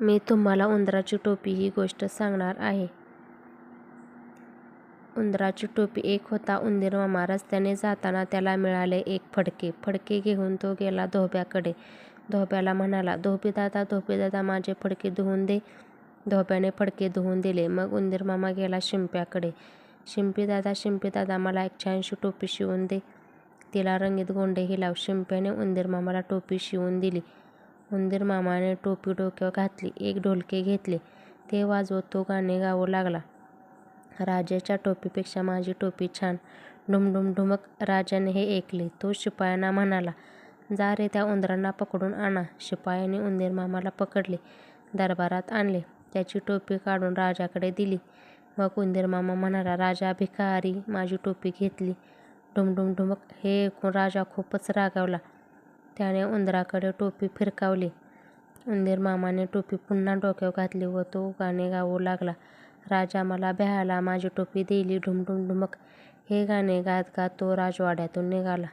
मी तुम्हाला उंदराची टोपी ही गोष्ट सांगणार आहे. उंदराची टोपी. एक होता उंदीर मामा. रस्त्याने जाताना त्याला मिळाले एक फडके. फडके घेऊन तो गेला धोब्याकडे. धोब्याला म्हणाला, धोबी दादा माझे फडके धुवून दे. धोब्याने फडके धुवून दिले. मग उंदीर मामा गेला शिंप्याकडे. शिंपी दादा मला एक छानशी टोपी शिवून दे. तिला रंगीत गोंडेही लाव. शिंप्याने उंदीर मामाला टोपी शिवून दिली. उंदीर मामाने टोपी डोक्यावर घातली. एक ढोलके घेतले. ते वाजवत तो गाणे गाऊ लागला. राजाच्या टोपीपेक्षा माझी टोपी छान. ढुमढुम ढुमक. राजाने हे ऐकले. तो शिपायांना म्हणाला, जा रे त्या उंदरांना पकडून आणा. शिपायांनी उंदीर मामाला पकडले. दरबारात आणले. त्याची टोपी काढून राजाकडे दिली. मग उंदीर मामा म्हणाला, राजा भिकारी, माझी टोपी घेतली. ढुमढुम ढुमक. हे ऐकून राजा खूपच रागावला. त्याने उंदराकडे टोपी फिरकावली. उंदीर मामाने टोपी पुन्हा डोक्यावर घातली व तो गाणे गाऊ लागला. राजा मला भ्याला, माझी टोपी दिली. ढुमढुम ढुमक. हे गाणे गात गात तो राजवाड्यातून निघाला.